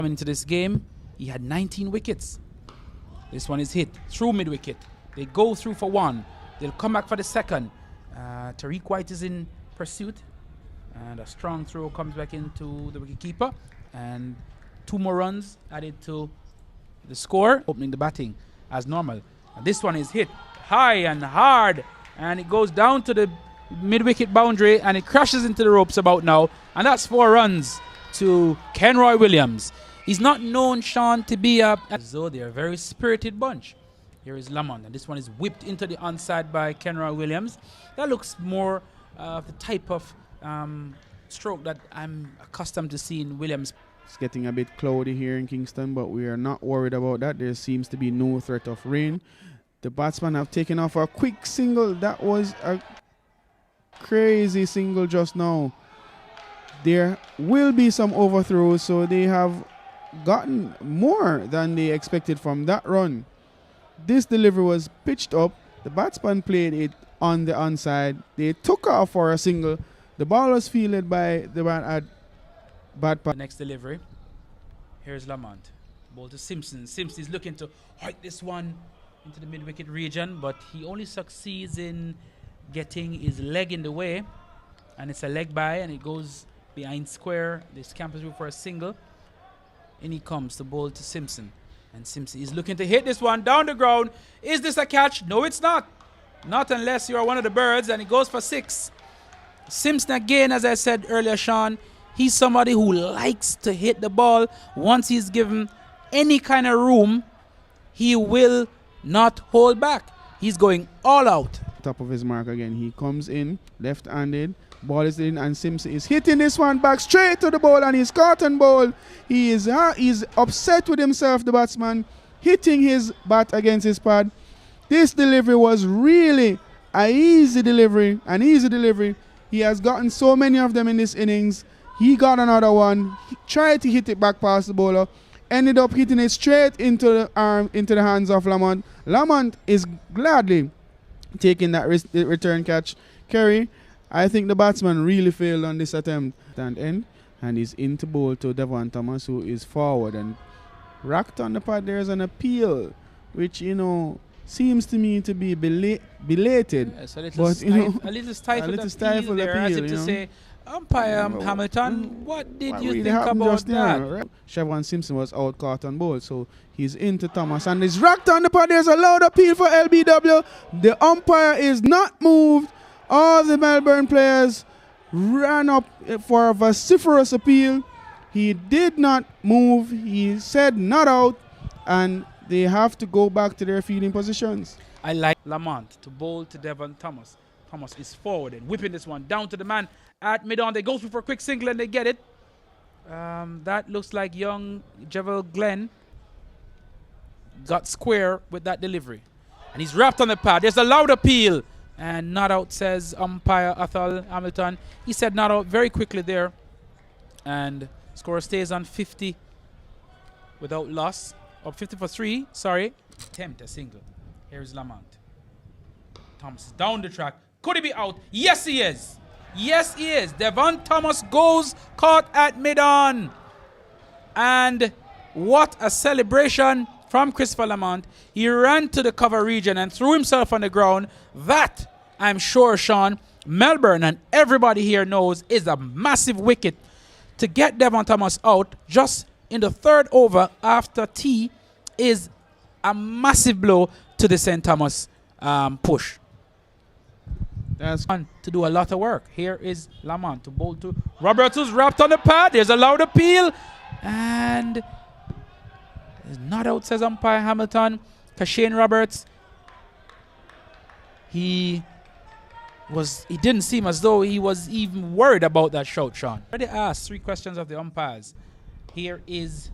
Coming into this game, he had 19 wickets. This one is hit through mid-wicket. They go through for one. They'll come back for the second. Tariq White is in pursuit. And a strong throw comes back into the wicketkeeper. And 2 more runs added to the score, opening the batting as normal. And this one is hit high and hard. And it goes down to the mid-wicket boundary and it crashes into the ropes about now. And that's 4 runs to Kenroy Williams. He's not known, Sean, to be as though they're a very spirited bunch. Here is Lamont, and this one is whipped into the onside by Kenroy Williams. That looks more of the type of stroke that I'm accustomed to seeing Williams. It's getting a bit cloudy here in Kingston, but we are not worried about that. There seems to be no threat of rain. The batsmen have taken off a quick single. That was a crazy single just now. There will be some overthrows, so they have gotten more than they expected from that run. This delivery was pitched up. The batsman played it on the onside. They took off for a single. The ball was fielded by the man at bad pass. Next delivery. Here's Lamont. Ball to Simpson. Simpson is looking to hike this one into the mid-wicket region, but he only succeeds in getting his leg in the way. And it's a leg by, and it goes behind square. They scamper through for a single. In he comes, the ball to Simpson. And Simpson is looking to hit this one down the ground. Is this a catch? No, it's not. Not unless you are one of the birds, and it goes for 6. Simpson again, as I said earlier, Sean, he's somebody who likes to hit the ball. Once he's given any kind of room, he will not hold back. He's going all out. Top of his mark again. He comes in left-handed. Ball is in, and Simpson is hitting this one back straight to the ball, and he's caught on ball. He is he's upset with himself, the batsman, hitting his bat against his pad. This delivery was really an easy delivery. He has gotten so many of them in this innings. He got another one. He tried to hit it back past the bowler. Ended up hitting it straight into the arm, into the hands of Lamont. Lamont is gladly taking that return catch. Kerry, I think the batsman really failed on this attempt. And he's into bowl to Devon Thomas, who is forward and racked on the pad. There's an appeal, which, you know, seems to me to be belated. Yes, a little stifled appeal there, as if to say, umpire Hamilton, what did you think about that? Right? Chevron Simpson was out caught on ball, so he's into Thomas and he's racked on the pad. There's a loud appeal for LBW. The umpire is not moved. All the Melbourne players ran up for a vociferous appeal. He did not move. He said not out, and they have to go back to their fielding positions. I like Lamont to bowl to Devon Thomas. Thomas is forward and whipping this one down to the man at mid-on. They go through for a quick single and they get it. That looks like young Javel Glenn got square with that delivery. And he's wrapped on the pad. There's a loud appeal. And not out, says umpire Athol Hamilton. He said not out very quickly there. And score stays on 50 without loss. Or 50 for 3, sorry. Attempt a single. Here's Lamont. Thomas is down the track. Could he be out? Yes, he is. Yes, he is. Devon Thomas goes caught at mid-on. And what a celebration from Christopher Lamont. He ran to the cover region and threw himself on the ground. That, I'm sure, Sean, Melbourne and everybody here knows is a massive wicket. To get Devon Thomas out just in the 3rd over after tea is a massive blow to the St. Thomas push. That's fun to do a lot of work. Here is Lamont to bowl to Roberts, who's wrapped on the pad. There's a loud appeal. And it's not out, says umpire Hamilton. Shane Roberts, he didn't seem as though he was even worried about that shout, Sean. Already asked 3 questions of the umpires. Here is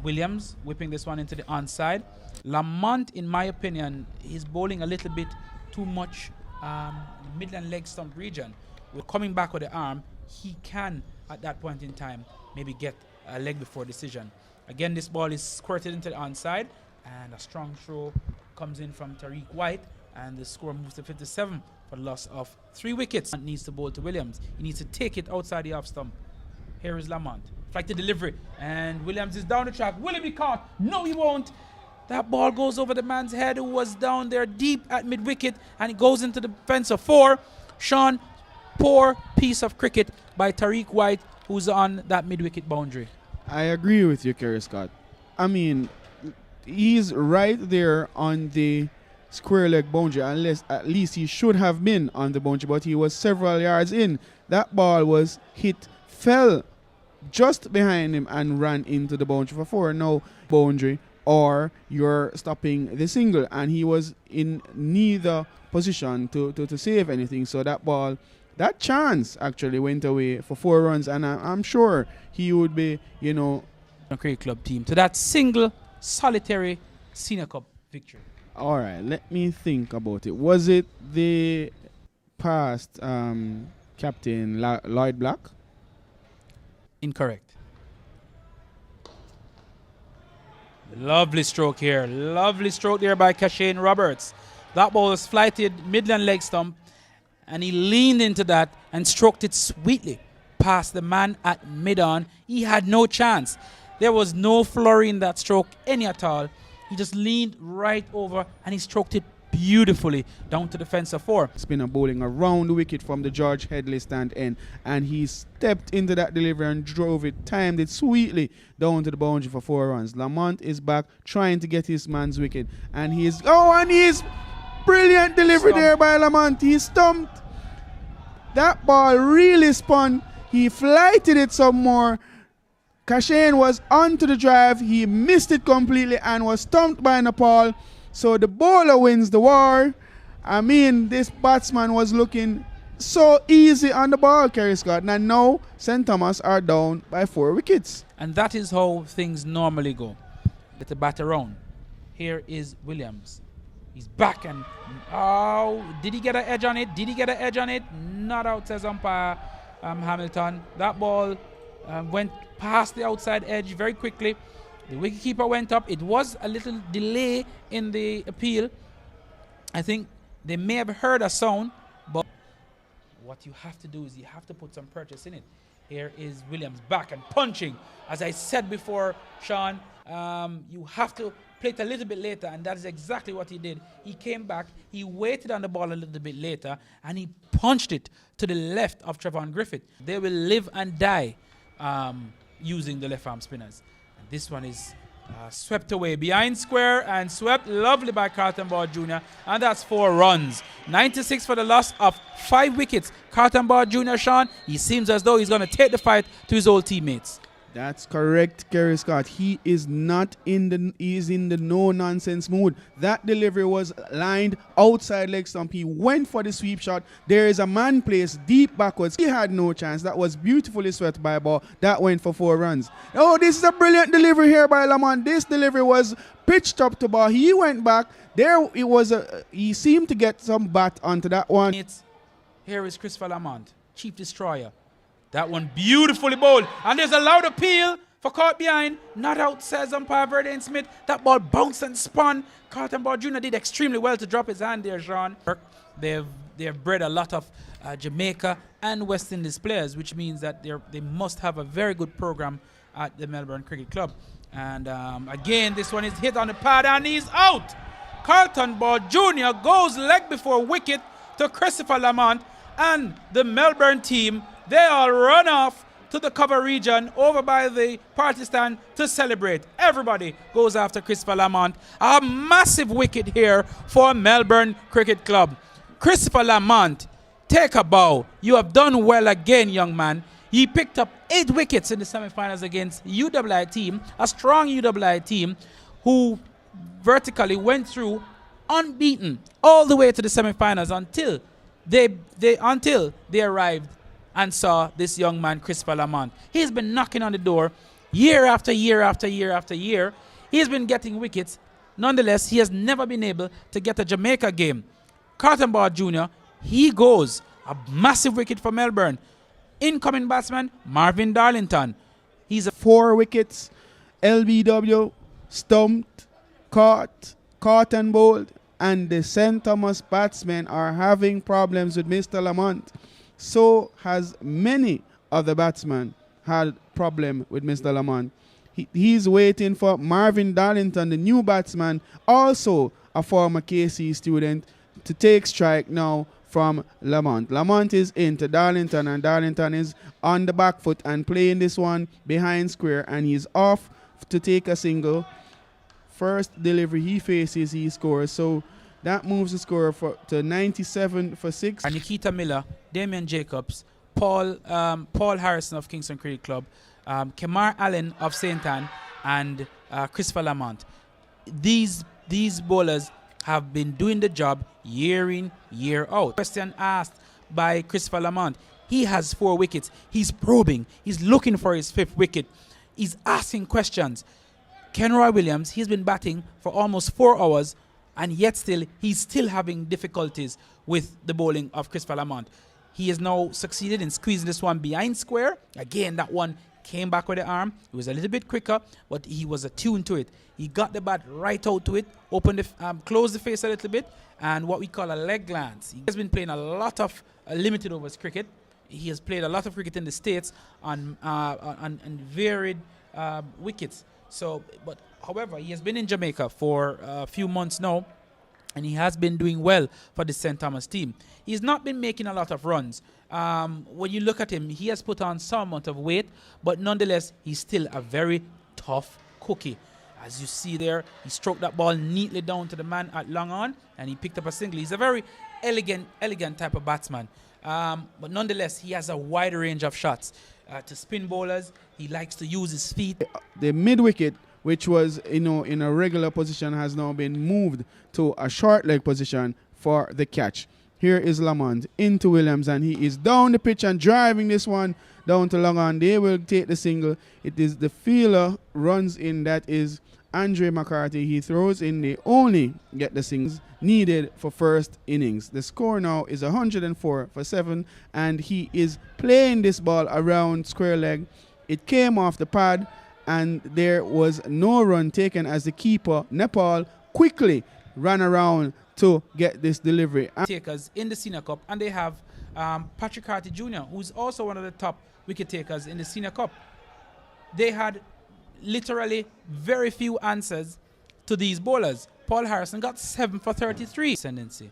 Williams whipping this one into the onside. Lamont, in my opinion, is bowling a little bit too much Midland leg stump region. With coming back with the arm, he can, at that point in time, maybe get a leg before decision. Again, this ball is squirted into the onside, and a strong throw comes in from Tariq White, and the score moves to 57 for the loss of 3 wickets. Needs to bowl to Williams. He needs to take it outside the off stump. Here is Lamont. Flight to delivery. And Williams is down the track. Will he be caught? No, he won't. That ball goes over the man's head who was down there deep at mid-wicket, and it goes into the fence of 4. Sean, poor piece of cricket by Tariq White, who's on that mid-wicket boundary. I agree with you, Kerry Scott. I mean, he's right there on the square leg boundary, unless at least he should have been on the boundary, but he was several yards in. That ball was hit, fell just behind him and ran into the boundary for 4. No boundary, or you're stopping the single, and he was in neither position to save anything. So that ball, that chance actually went away for 4 runs, and I'm sure he would be, Cricket Club team to that single solitary Senior Cup victory. All right, let me think about it. Was it the past captain Lloyd Black? Incorrect. Lovely stroke here. Lovely stroke there by Kashane Roberts. That ball was flighted midland leg stump, and he leaned into that and stroked it sweetly past the man at mid-on. He had no chance. There was no flurry in that stroke any at all. He just leaned right over and he stroked it beautifully down to the fence of 4. Spinner bowling around the wicket from the George Headley stand end, and he stepped into that delivery and drove it, timed it sweetly down to the boundary for 4 runs. Lamont is back trying to get his man's wicket, and he's brilliant delivery there by Lamont. He stumped. That ball really spun. He flighted it some more. Kashane was onto the drive. He missed it completely and was stumped by Nepal. So the bowler wins the war. I mean, this batsman was looking so easy on the ball, Kerry Scott. And now St. Thomas are down by 4 wickets. And that is how things normally go. Get the bat around. Here is Williams. He's back, and did he get an edge on it? Did he get an edge on it? Not out, says umpire Hamilton. That ball went past the outside edge very quickly. The wicketkeeper went up. It was a little delay in the appeal. I think they may have heard a sound, but what you have to do is you have to put some purchase in it. Here is Williams back and punching. As I said before, Sean, you have to play it a little bit later, and that is exactly what he did. He came back, he waited on the ball a little bit later, and he punched it to the left of Trevon Griffith. They will live and die using the left arm spinners. And this one is swept away behind square and swept lovely by Carlton Ball Jr. And that's 4 runs. 96 for the loss of 5 wickets. Carlton Ball Jr., Sean, he seems as though he's going to take the fight to his old teammates. That's correct, Kerry Scott. He is not in the no-nonsense mood. That delivery was lined outside leg stump. He went for the sweep shot. There is a man placed deep backwards. He had no chance. That was beautifully swept by a ball. That went for 4 runs. Oh, this is a brilliant delivery here by Lamont. This delivery was pitched up to ball. He went back. There it was. He seemed to get some bat onto that one. Here is Christopher Lamont, Chief Destroyer. That one beautifully bowled. And there's a loud appeal for caught behind. Not out, says umpire Verdane Smith. That ball bounced and spun. Carlton Ball Jr. did extremely well to drop his hand there, Sean. They've bred a lot of Jamaica and West Indies players, which means that they must have a very good program at the Melbourne Cricket Club. And again, this one is hit on the pad and he's out. Carlton Ball Jr. goes leg before wicket to Christopher Lamont, and the Melbourne team, they all run off to the cover region over by the party stand to celebrate. Everybody goes after Christopher Lamont. A massive wicket here for Melbourne Cricket Club. Christopher Lamont, take a bow. You have done well again, young man. He picked up 8 wickets in the semi-finals against UWI team, a strong UWI team who vertically went through unbeaten all the way to the semi-finals until they arrived and saw this young man, Christopher Lamont. He's been knocking on the door year after year after year after year. He's been getting wickets. Nonetheless, he has never been able to get a Jamaica game. Carlton Ball Jr., he goes. A massive wicket for Melbourne. Incoming batsman, Marvin Darlington. He's 4 wickets. LBW, stumped, caught and bowled. And the St. Thomas batsmen are having problems with Mr. Lamont. So has many other batsmen had problem with Mr. Lamont. He's waiting for Marvin Darlington, the new batsman, also a former KC student, to take strike now from Lamont. Lamont is into Darlington, and Darlington is on the back foot and playing this one behind square, and he's off to take a single. First delivery he faces, he scores. So that moves the score to 97 for 6. And Nikita Miller, Damian Jacobs, Paul Harrison of Kingston Cricket Club, Kemar Allen of St. Anne, and Christopher Lamont. These bowlers have been doing the job year in, year out. Question asked by Christopher Lamont. He has 4 wickets. He's probing. He's looking for his 5th wicket. He's asking questions. Kenroy Williams, he's been batting for almost 4 hours, and yet he's still having difficulties with the bowling of Christopher Lamont. He has now succeeded in squeezing this one behind square. Again, that one came back with the arm. It was a little bit quicker, but he was attuned to it. He got the bat right out to it, closed the face a little bit, and what we call a leg glance. He has been playing a lot of limited overs cricket. He has played a lot of cricket in the States on varied wickets. But however, he has been in Jamaica for a few months now, and he has been doing well for the St. Thomas team. He's not been making a lot of runs. When you look at him, he has put on some amount of weight, but nonetheless, he's still a very tough cookie. As you see there, he stroked that ball neatly down to the man at long on, and he picked up a single. He's a very elegant type of batsman. But nonetheless, he has a wide range of shots. To spin bowlers, he likes to use his feet. The mid-wicket, which was in a regular position, has now been moved to a short leg position for the catch. Here is Lamont into Williams, and he is down the pitch and driving this one down to long on. They will take the single. It is the fielder runs in, that is Andre McCarthy. He throws in, they only get the singles needed for first innings. The score now is 104 for 7, and he is playing this ball around square leg. It came off the pad, and there was no run taken as the keeper, Nepal, quickly ran around to get this delivery. Takers in the Senior Cup, and they have Patrick Harty Jr., who's also one of the top wicket takers in the Senior Cup. They had literally very few answers to these bowlers. Paul Harrison got 7 for 33. Ascendancy.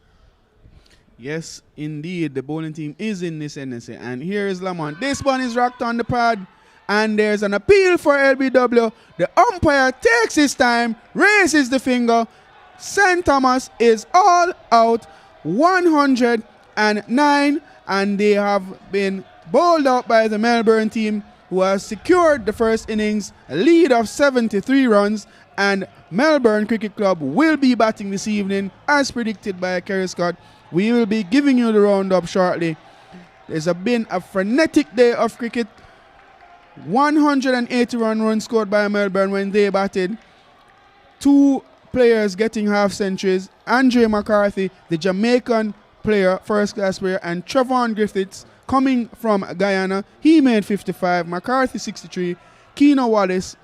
Yes, indeed, the bowling team is in this ascendancy. And here is Lamont. This one is rocked on the pad, and there's an appeal for LBW. The umpire takes his time, raises the finger. St. Thomas is all out, 109, and they have been bowled out by the Melbourne team, who has secured the first innings, a lead of 73 runs, and Melbourne Cricket Club will be batting this evening, as predicted by Kerry Scott. We will be giving you the roundup shortly. There's been a frenetic day of cricket. 181 runs scored by Melbourne when they batted. 2 players getting half centuries. Andre McCarthy, the Jamaican player, first class player, and Trevon Griffiths, coming from Guyana. He made 55. McCarthy 63. Keano Wallace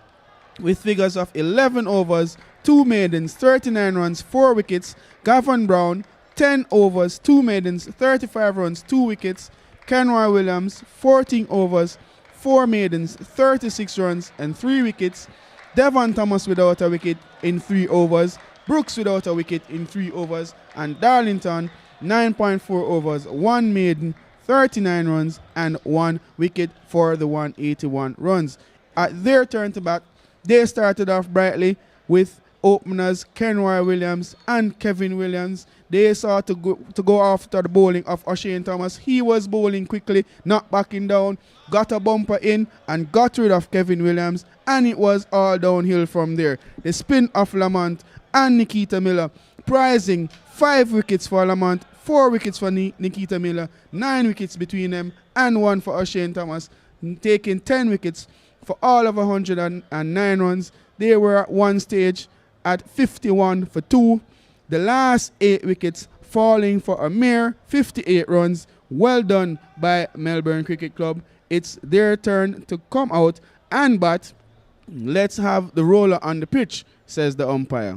with figures of 11 overs, 2 maidens, 39 runs, 4 wickets. Gavin Brown, 10 overs, 2 maidens, 35 runs, 2 wickets. Kenroy Williams, 14 overs, 4 maidens, 36 runs, and 3 wickets. Devon Thomas without a wicket in 3 overs. Brooks without a wicket in 3 overs. And Darlington, 9.4 overs, 1 maiden, 39 runs, and 1 wicket for the 181 runs. At their turn to bat, they started off brightly with openers Kenroy Williams and Kevin Williams. They sought to go after the bowling of O'Shane Thomas. He was bowling quickly, not backing down, got a bumper in and got rid of Kevin Williams, and it was all downhill from there. The spin of Lamont and Nikita Miller, prizing 5 wickets for Lamont, 4 wickets for Nikita Miller, 9 wickets between them, and 1 for O'Shane Thomas, taking 10 wickets for all of 109 runs. They were at one stage at 51 for 2. The last 8 wickets falling for a mere 58 runs. Well done by Melbourne Cricket Club. It's their turn to come out and bat. Let's have the roller on the pitch, says the umpire.